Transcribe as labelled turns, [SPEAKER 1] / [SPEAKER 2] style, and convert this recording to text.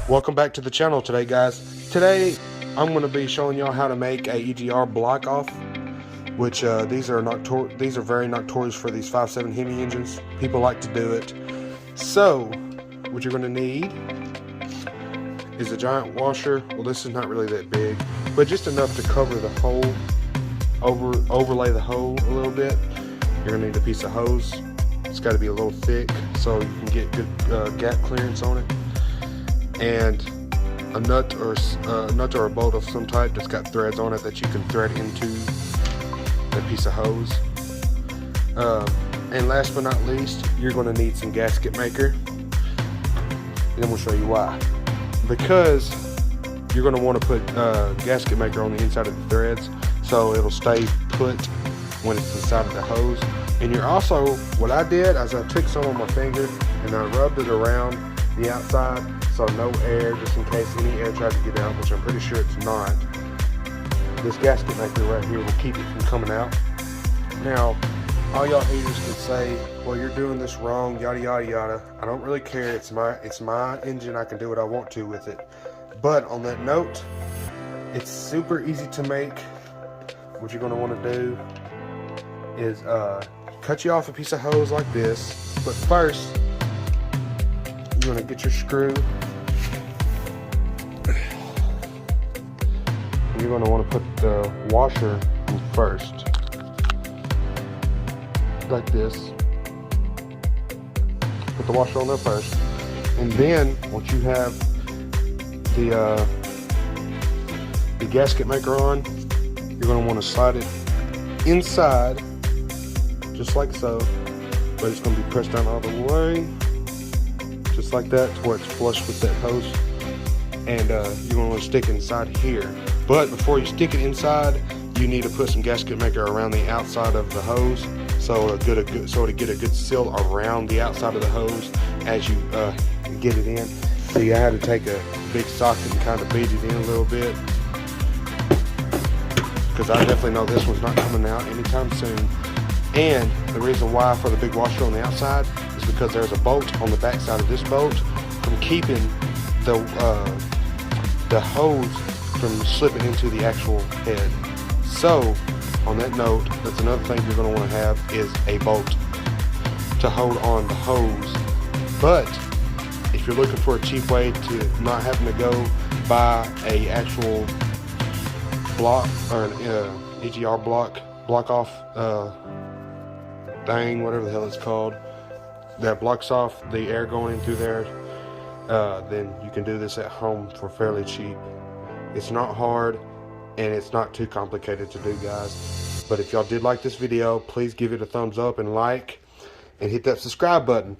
[SPEAKER 1] Welcome back to the channel today, guys. Today I'm going to be showing y'all how to make a EGR block off, which these are very notorious for these 5.7 Hemi engines. People like to do it. So what you're going to need is a giant washer. Well, this is not really that big, but just enough to cover the hole, overlay the hole a little bit. You're going to need a piece of hose. It's got to be a little thick so you can get good gap clearance on it, and a nut or a bolt of some type that's got threads on it that you can thread into that piece of hose. And last but not least, you're going to need some gasket maker, and then we'll show you why. Because you're going to want to put gasket maker on the inside of the threads so it'll stay put when it's inside of the hose. And you're also, what I did is I took some on my finger and I rubbed it around the outside so no air, just in case any air tried to get out, which I'm pretty sure it's not. This gasket maker right here will keep it from coming out. Now, all y'all haters can say, well, you're doing this wrong, yada yada yada. I don't really care. It's my engine. I can do what I want to with it. But on that note, it's super easy to make. What you're going to want to do is cut you off a piece of hose like this. But first, you're going to get your screw. You're going to want to put the washer in first, like this. Put the washer on there first, and then once you have the gasket maker on, you're going to want to slide it inside, just like so, but it's going to be pressed down all the way, just like that, to where it's flush with that hose. And you're going to want to stick it inside here. But before you stick it inside, you need to put some gasket maker around the outside of the hose, so to get a good seal around the outside of the hose as you get it in. So you had to take a big socket and kind of beat it in a little bit, because I definitely know this one's not coming out anytime soon. And the reason why for the big washer on the outside is because there's a bolt on the back side of this bolt from keeping the hose from slipping into the actual head. So on that note, that's another thing you're going to want to have is a bolt to hold on the hose. But if you're looking for a cheap way to not having to go buy a actual block or an EGR block off thing, whatever the hell it's called, that blocks off the air going in through there, then you can do this at home for fairly cheap. It's not hard and it's not too complicated to do, guys. But if y'all did like this video, please give it a thumbs up and like, and hit that subscribe button.